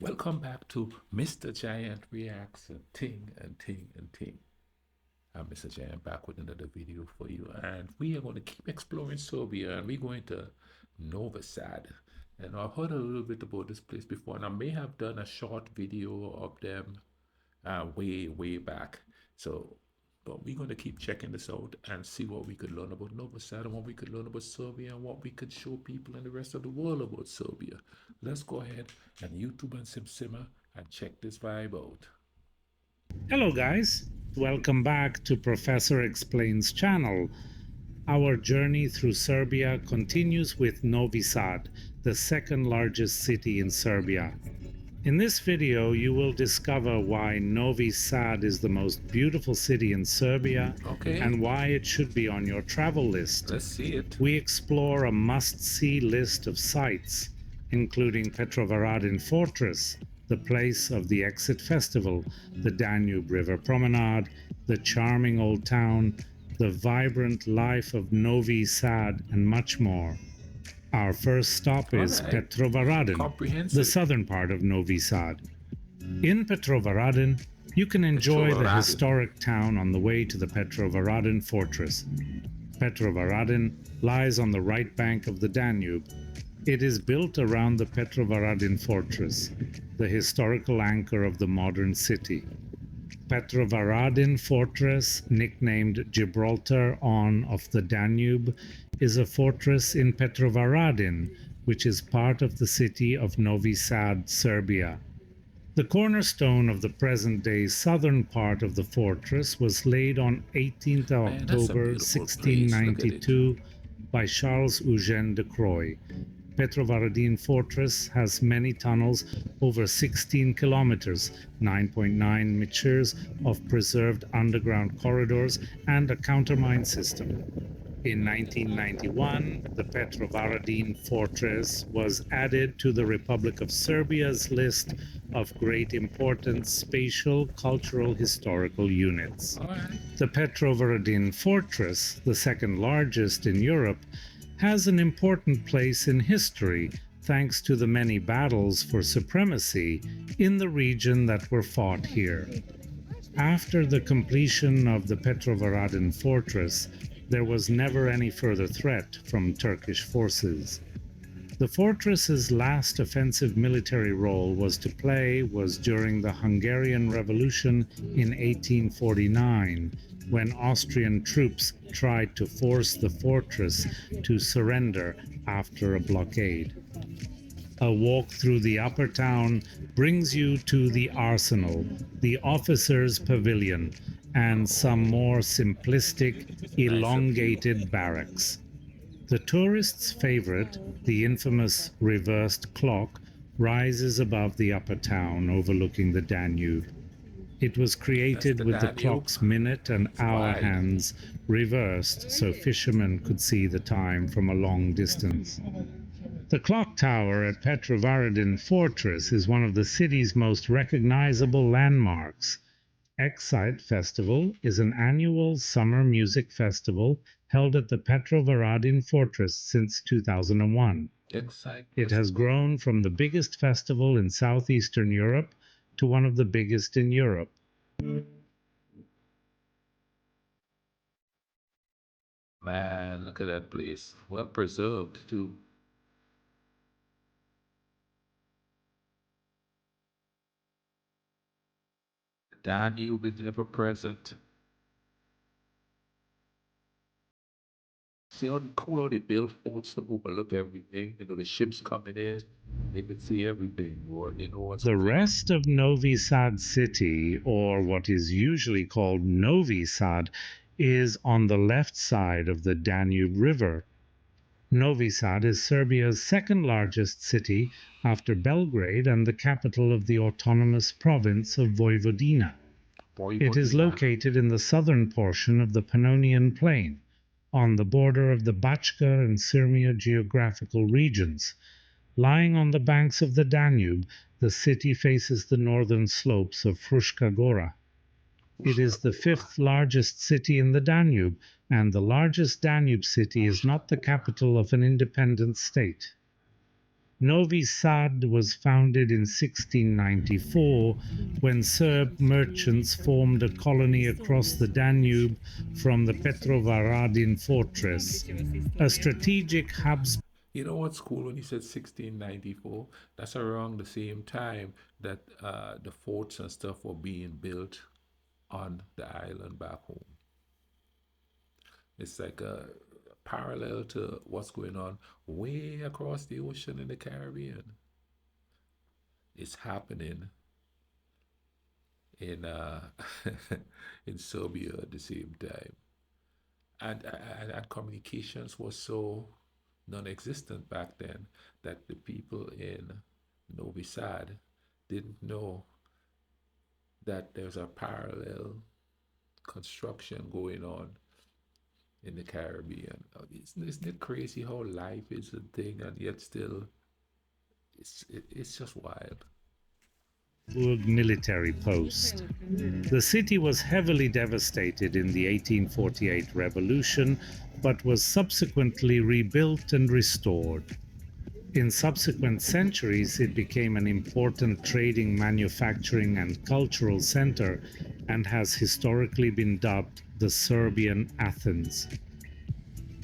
Welcome back to Mr. Giant Reacts and Ting and Ting and Ting. I'm Mr. Giant back with another video for you, and we are going to keep exploring Serbia, and we're going to Novi Sad. And I've heard a little bit about this place before, and I may have done a short video of them way back. So, but we're going to keep checking this out and see what we could learn about Novi Sad and what we could learn about Serbia and what we could show people in the rest of the world about Serbia. Let's go ahead and YouTube and Simmer and check this vibe out. Hello guys, welcome back to Professor Explains channel. Our journey through Serbia continues with Novi Sad, the second largest city in Serbia. In this video, you will discover why Novi Sad is the most beautiful city in Serbia and why it should be on your travel list. Let's see it. We explore a must-see list of sites, including Petrovaradin Fortress, the place of the Exit Festival, the Danube River Promenade, the charming old town, the vibrant life of Novi Sad, and much more. Our first stop is Petrovaradin, the southern part of Novi Sad. In Petrovaradin, you can enjoy the historic town on the way to the Petrovaradin Fortress. Petrovaradin lies on the right bank of the Danube. It is built around the Petrovaradin Fortress, the historical anchor of the modern city. Petrovaradin Fortress, nicknamed Gibraltar on of the Danube, is a fortress in Petrovaradin, which is part of the city of Novi Sad, Serbia. The cornerstone of the present-day southern part of the fortress was laid on 18th October 1692 by Charles Eugène de Croix. Petrovaradin Fortress has many tunnels, over 16 kilometers, 9.9 meters of preserved underground corridors, and a countermine system. In 1991, the Petrovaradin Fortress was added to the Republic of Serbia's list of great importance spatial, cultural, historical units. The Petrovaradin Fortress, the second largest in Europe, has an important place in history thanks to the many battles for supremacy in the region that were fought here. After the completion of the Petrovaradin Fortress, there was never any further threat from Turkish forces. The fortress's last offensive military role was during the Hungarian Revolution in 1849, when Austrian troops tried to force the fortress to surrender after a blockade. A walk through the upper town brings you to the arsenal, the officers' pavilion, and some more simplistic, elongated barracks. The tourists' favorite, the infamous reversed clock, rises above the upper town overlooking the Danube. It was created with the clock's minute and hour hands reversed so fishermen could see the time from a long distance. The clock tower at Petrovaradin Fortress is one of the city's most recognizable landmarks. Exit Festival is an annual summer music festival held at the Petrovaradin Fortress since 2001. It has grown from the biggest festival in southeastern Europe to one of the biggest in Europe. Man, look at that place. Well preserved, too. The Danube is ever present. See how cool they built forts to overlook everything. You know, the ships coming in, they can see everything. Or you know what's the rest of Novi Sad city, or what is usually called Novi Sad, is on the left side of the Danube River. Novi Sad is Serbia's second largest city after Belgrade and the capital of the autonomous province of Vojvodina. It is located in the southern portion of the Pannonian Plain, on the border of the Bačka and Sirmia geographical regions. Lying on the banks of the Danube, the city faces the northern slopes of Fruška Gora. It is the fifth largest city in the Danube, and the largest Danube city is not the capital of an independent state. Novi Sad was founded in 1694 when Serb merchants formed a colony across the Danube from the Petrovaradin Fortress, a strategic Habsburg. You know what's cool when you said 1694? That's around the same time that the forts and stuff were being built on the island back home. It's like a parallel to what's going on way across the ocean in the Caribbean. It's happening in in Serbia at the same time, and communications was so non-existent back then that the people in Novi Sad didn't know that there's a parallel construction going on in the Caribbean. Isn't it crazy how life is a thing and yet still it's just wild. Military post. The city was heavily devastated in the 1848 revolution, but was subsequently rebuilt and restored. In subsequent centuries, it became an important trading, manufacturing, and cultural center and has historically been dubbed the Serbian Athens.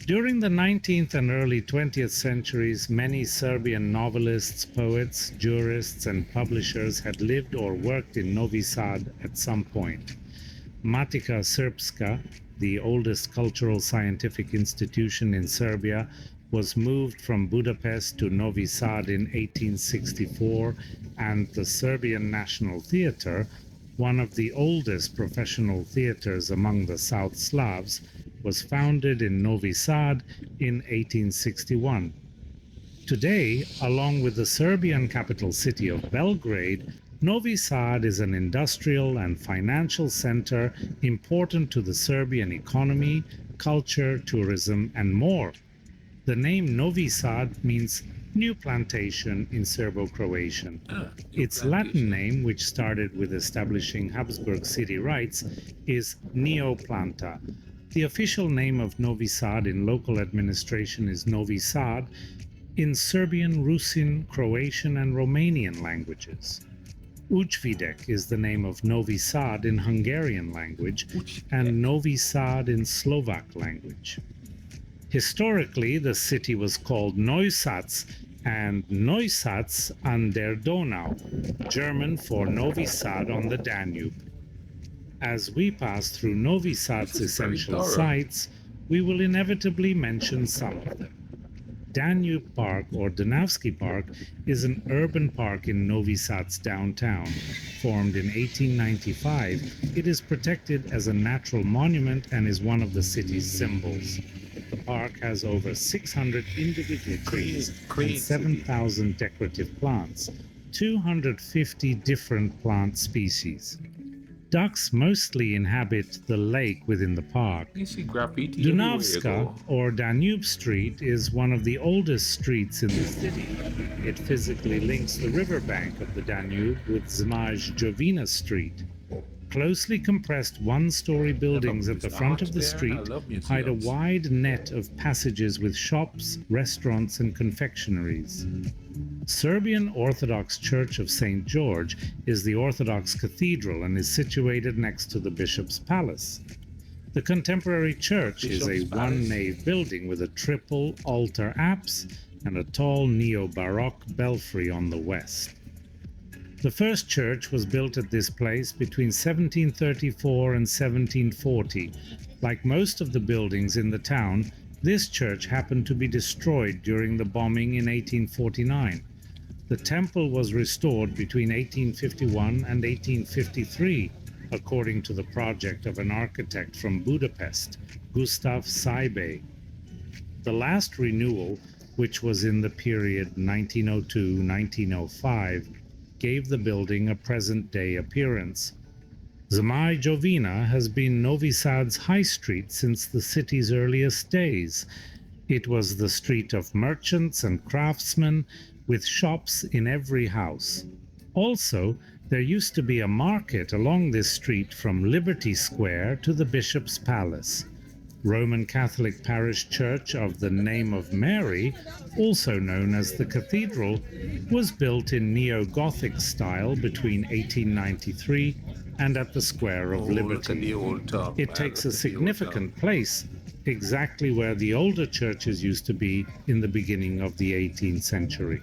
During the 19th and early 20th centuries, many Serbian novelists, poets, jurists, and publishers had lived or worked in Novi Sad at some point. Matica Srpska, the oldest cultural scientific institution in Serbia, was moved from Budapest to Novi Sad in 1864, and the Serbian National Theatre, one of the oldest professional theatres among the South Slavs, was founded in Novi Sad in 1861. Today, along with the Serbian capital city of Belgrade, Novi Sad is an industrial and financial center important to the Serbian economy, culture, tourism, and more. The name Novi Sad means new plantation in Serbo-Croatian. Its Latin name, which started with establishing Habsburg city rights, is Neoplanta. The official name of Novi Sad in local administration is Novi Sad in Serbian, Rusin, Croatian, and Romanian languages. Ujvidek is the name of Novi Sad in Hungarian language and Novi Sad in Slovak language. Historically, the city was called Neusatz and Neusatz an der Donau, German for Novi Sad on the Danube. As we pass through Novi Sad's essential sites, we will inevitably mention some of them. Danube Park, or Danavski Park, is an urban park in Novi Sad's downtown. Formed in 1895, it is protected as a natural monument and is one of the city's symbols. The park has over 600 individual trees and 7,000 decorative plants, 250 different plant species. Ducks mostly inhabit the lake within the park. You see graffiti Dunavska, or Danube Street, is one of the oldest streets in the city. It physically links the riverbank of the Danube with Zmaj Jovina Street. Closely compressed one-story buildings at the front of the street hide a wide net of passages with shops, restaurants, and confectionaries. Serbian Orthodox Church of St. George is the Orthodox cathedral and is situated next to the Bishop's Palace. The contemporary church is a one-nave building with a triple altar apse and a tall neo-Baroque belfry on the west. The first church was built at this place between 1734 and 1740. Like most of the buildings in the town, this church happened to be destroyed during the bombing in 1849. The temple was restored between 1851 and 1853, according to the project of an architect from Budapest, Gustav Seibel. The last renewal, which was in the period 1902-1905, gave the building a present-day appearance. Zmaj Jovina has been Novi Sad's high street since the city's earliest days. It was the street of merchants and craftsmen, with shops in every house. Also, there used to be a market along this street from Liberty Square to the Bishop's Palace. Roman Catholic parish church of the Name of Mary, also known as the Cathedral, was built in Neo-Gothic style between 1893 and at the Square of Oh, look at Liberty. the old town, It man. takes Look a at the old town. significant place exactly where the older churches used to be in the beginning of the 18th century.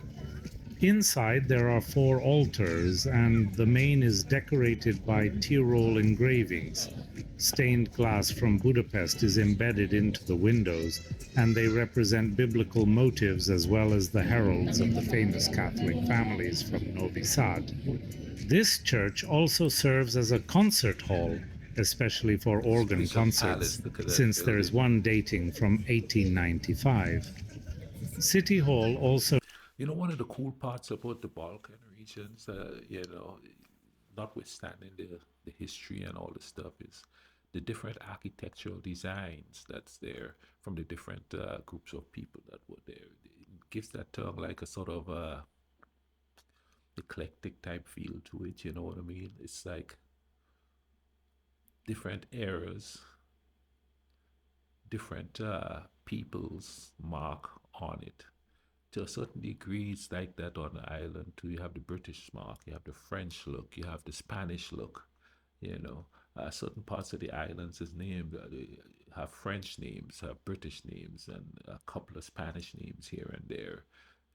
Inside there are 4 altars, and the main is decorated by Tyrol engravings. Stained glass from Budapest is embedded into the windows, and they represent biblical motives as well as the heralds of the famous Catholic families from Novi Sad. This church also serves as a concert hall, especially for organ Crystal concerts, Palace, look at that since there is building. one dating from 1895. City Hall also You know, one of the cool parts about the Balkan regions, notwithstanding the history and all the stuff, is the different architectural designs that's there from the different groups of people that were there. It gives that town like a sort of eclectic type feel to it, you know what I mean? It's like different eras, different people's mark on it. To a certain degree, it's like that on the island too. You have the British mark, you have the French look, you have the Spanish look. You know, certain parts of the islands is named they have French names, have British names, and a couple of Spanish names here and there.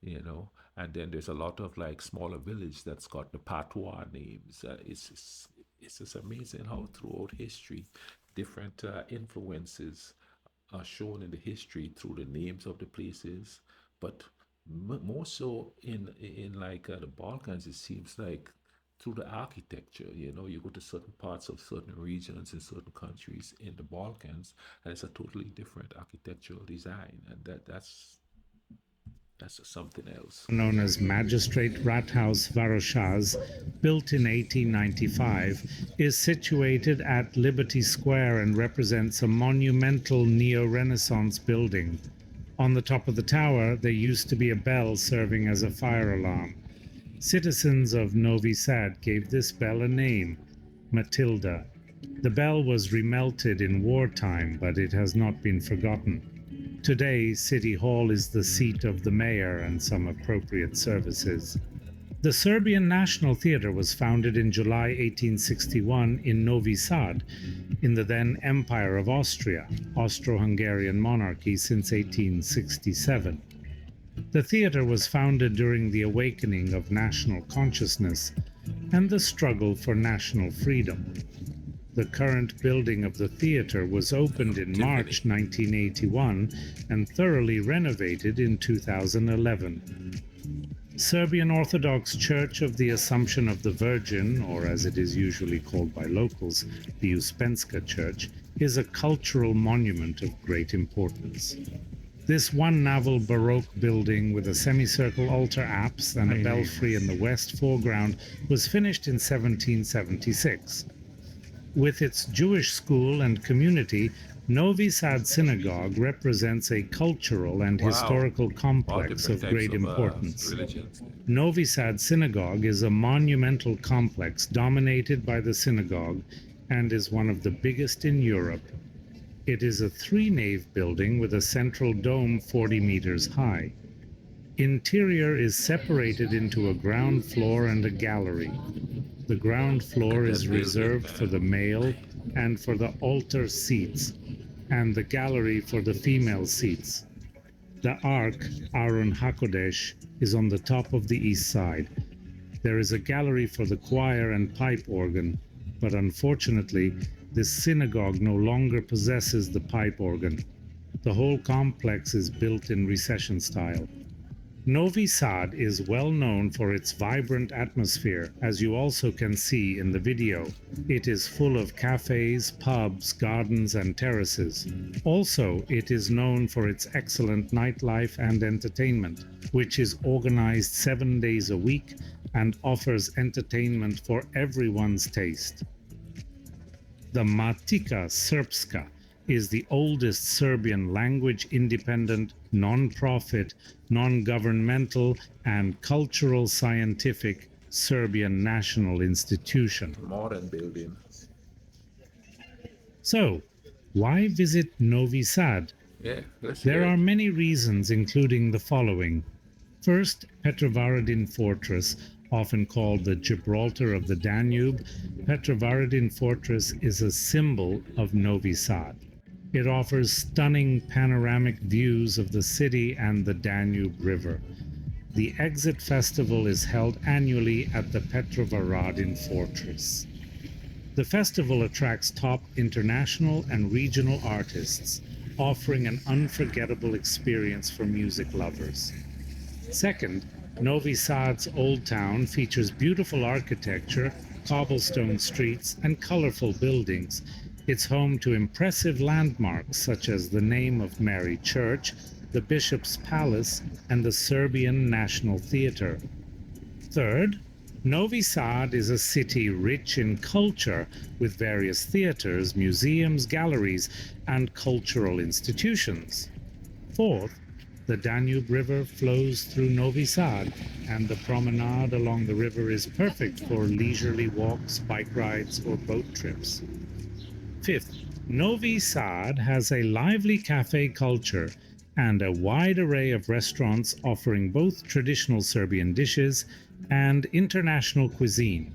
You know, and then there's a lot of like smaller village that's got the patois names. It's just amazing how throughout history, different influences are shown in the history through the names of the places, but more so in like the Balkans, it seems like through the architecture. You know, you go to certain parts of certain regions in certain countries in the Balkans, and it's a totally different architectural design, and that's something else. known as Magistrate Rathaus Varosház, built in 1895, is situated at Liberty Square and represents a monumental neo-Renaissance building. On the top of the tower, there used to be a bell serving as a fire alarm. Citizens of Novi Sad gave this bell a name, Matilda. The bell was remelted in wartime, but it has not been forgotten. Today, City Hall is the seat of the mayor and some appropriate services. The Serbian National Theatre was founded in July 1861 in Novi Sad, in the then Empire of Austria, Austro-Hungarian monarchy since 1867. The theatre was founded during the awakening of national consciousness and the struggle for national freedom. The current building of the theatre was opened in March 1981 and thoroughly renovated in 2011. Serbian Orthodox Church of the Assumption of the Virgin, or as it is usually called by locals, the Uspenska Church, is a cultural monument of great importance. This one-navel Baroque building with a semicircle altar apse and a belfry in the west foreground was finished in 1776. With its Jewish school and community, Novi Sad Synagogue represents a cultural and historical complex of great importance. Novi Sad Synagogue is a monumental complex dominated by the synagogue and is one of the biggest in Europe. It is a 3-nave building with a central dome 40 meters high. Interior is separated into a ground floor and a gallery. The ground floor is reserved for the male and for the altar seats, and the gallery for the female seats. The Ark, Aron HaKodesh, is on the top of the east side. There is a gallery for the choir and pipe organ, but unfortunately, this synagogue no longer possesses the pipe organ. The whole complex is built in recession style. Novi Sad is well known for its vibrant atmosphere, as you also can see in the video. It is full of cafes, pubs, gardens, and terraces. Also, it is known for its excellent nightlife and entertainment, which is organized 7 days a week and offers entertainment for everyone's taste. The Matica Srpska is the oldest Serbian language-independent, non-profit, non-governmental, and cultural scientific Serbian national institution. Modern building. So, Why visit Novi Sad? Yeah, let's There hear are it. many reasons, including the following. First, Petrovaradin Fortress, often called the Gibraltar of the Danube, Petrovaradin Fortress is a symbol of Novi Sad. It offers stunning panoramic views of the city and the Danube River. The Exit Festival is held annually at the Petrovaradin Fortress. The festival attracts top international and regional artists, offering an unforgettable experience for music lovers. Second, Novi Sad's Old Town features beautiful architecture, cobblestone streets, and colorful buildings. It's home to impressive landmarks such as the name of Mary Church, the Bishop's Palace, and the Serbian National Theatre. Third, Novi Sad is a city rich in culture with various theaters, museums, galleries, and cultural institutions. Fourth, the Danube River flows through Novi Sad, and the promenade along the river is perfect for leisurely walks, bike rides, or boat trips. Fifth, Novi Sad has a lively cafe culture and a wide array of restaurants offering both traditional Serbian dishes and international cuisine.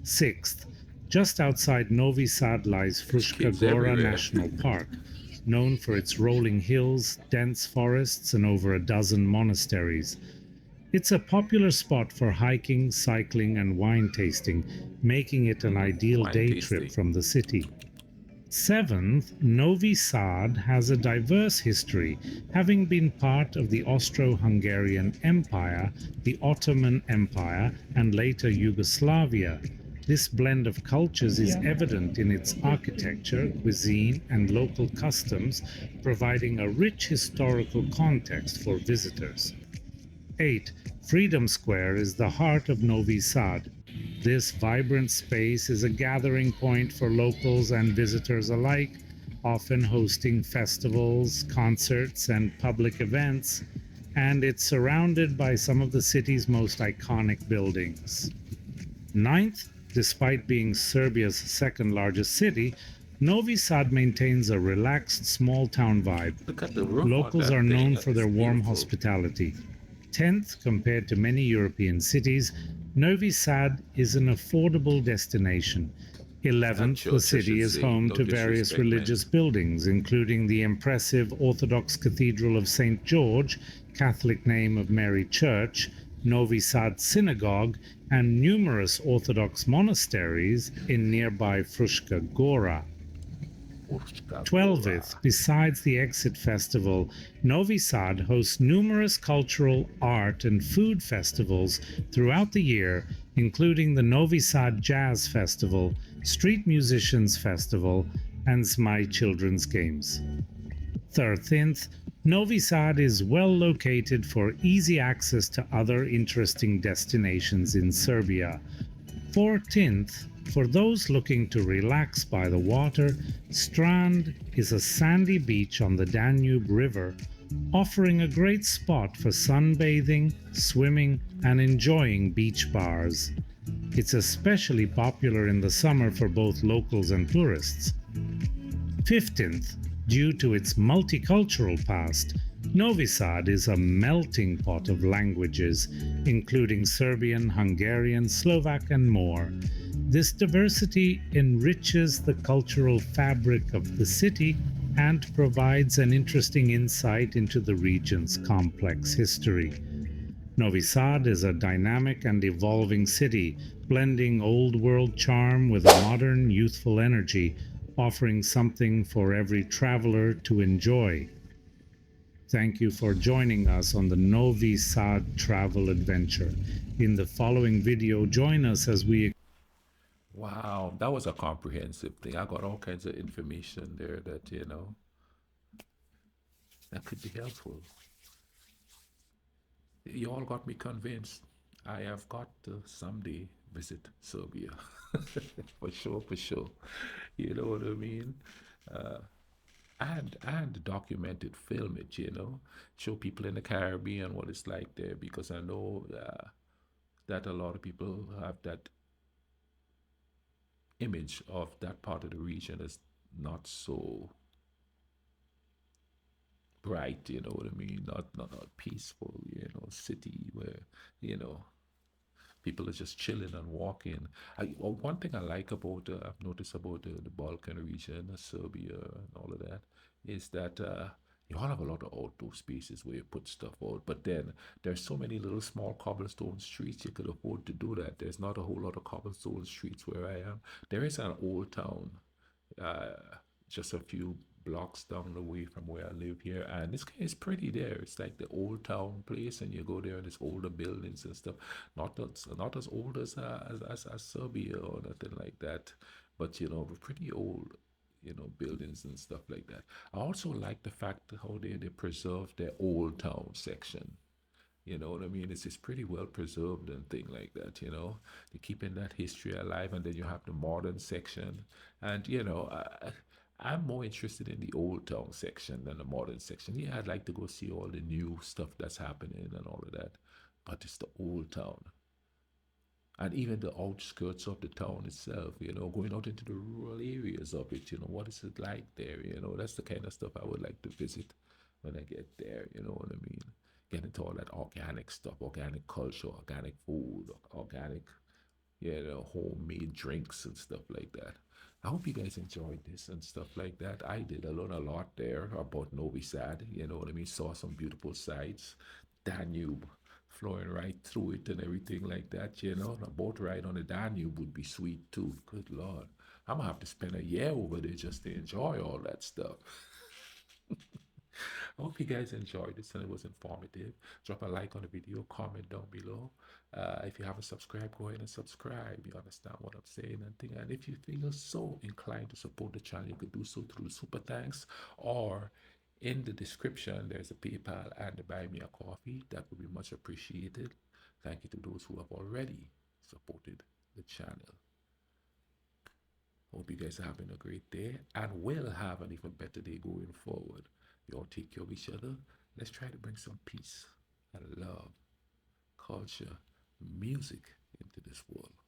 Sixth, just outside Novi Sad lies There's Fruška kids Gora everywhere. National Park, known for its rolling hills, dense forests, and over a dozen monasteries. It's a popular spot for hiking, cycling, and wine tasting, making it an ideal Wine day trip tasting. from the city. Seventh, Novi Sad has a diverse history, having been part of the Austro-Hungarian Empire, the Ottoman Empire, and later Yugoslavia. This blend of cultures is evident in its architecture, cuisine, and local customs, providing a rich historical context for visitors. 8. Freedom Square is the heart of Novi Sad. This vibrant space is a gathering point for locals and visitors alike, often hosting festivals, concerts, and public events, and it's surrounded by some of the city's most iconic buildings. Ninth, despite being Serbia's second largest city, Novi Sad maintains a relaxed small town vibe. Look at the roof on Locals are that thing. known That for is their warm beautiful. hospitality. 10th, compared to many European cities, Novi Sad is an affordable destination. Not 11th, the church, I city should is say. home No to various disrespect, man. religious buildings, including the impressive Orthodox Cathedral of St. George, Catholic name of Mary Church, Novi Sad Synagogue, and numerous Orthodox monasteries in nearby Fruška Gora. Pushka Gora. 12th, besides the Exit Festival, Novi Sad hosts numerous cultural, art, and food festivals throughout the year, including the Novi Sad Jazz Festival, Street Musicians Festival, and Zmaj Children's Games. 13th, Novi Sad is well located for easy access to other interesting destinations in Serbia. 14th, for those looking to relax by the water, Strand is a sandy beach on the Danube River, offering a great spot for sunbathing, swimming, and enjoying beach bars. It's especially popular in the summer for both locals and tourists. 15th, due to its multicultural past, Novi Sad is a melting pot of languages, including Serbian, Hungarian, Slovak, and more. This diversity enriches the cultural fabric of the city and provides an interesting insight into the region's complex history. Novi Sad is a dynamic and evolving city, blending old world charm with a modern, youthful energy, offering something for every traveler to enjoy. Thank you for joining us on the Novi Sad travel adventure. In the following video, join us as we Wow, that was a comprehensive thing. I got all kinds of information there that, that could be helpful. You all got me convinced. I have got to someday visit Serbia. For sure, for sure. You know what I mean? Uh, and document it, film it, show people in the Caribbean what it's like there, because I know that a lot of people have that image of that part of the region as not so bright, you know what I mean? Not peaceful, you know, city where, you know, people are just chilling and walking. One thing I like about, I've noticed about the Balkan region, Serbia, and all of that, is that you all have a lot of outdoor spaces where you put stuff out. But then there's so many little small cobblestone streets you could afford to do that. There's not a whole lot of cobblestone streets where I am. There is an old town uh, just a few blocks down the way from where I live here, and this is pretty there. It's like the old town place, and you go there, and it's older buildings and stuff. Not as old as Serbia or nothing like that, but you know, pretty old. You know, buildings and stuff like that. I also like the fact how they preserve their old town section. You know what I mean? It's pretty well preserved and thing like that. You know, they're keeping that history alive, and then you have the modern section. And you know, I'm more interested in the old town section than the modern section. Yeah, I'd like to go see all the new stuff that's happening and all of that, but it's the old town. And even the outskirts of the town itself, you know, going out into the rural areas of it, you know, what is it like there? You know, that's the kind of stuff I would like to visit when I get there, you know what I mean? Get into all that organic stuff, organic culture, organic food, organic, you know, homemade drinks and stuff like that. I hope you guys enjoyed this and stuff like that. I did. I learned a lot there about Novi Sad. You know what I mean? Saw some beautiful sights. Danube flowing right through it and everything like that. You know, a boat ride on the Danube would be sweet too. Good Lord. I'm going to have to spend a year over there just to enjoy all that stuff. I hope you guys enjoyed this and it was informative. Drop a like on the video, comment down below. If you haven't subscribed, go ahead and subscribe. You understand what I'm saying and thing. And if you feel so inclined to support the channel, you could do so through the super thanks, or in the description, there's a PayPal and the Buy Me a Coffee. That would be much appreciated. Thank you to those who have already supported the channel. Hope you guys are having a great day and will have an even better day going forward. You all take care of each other. Let's try to bring some peace and love, culture, music into this world.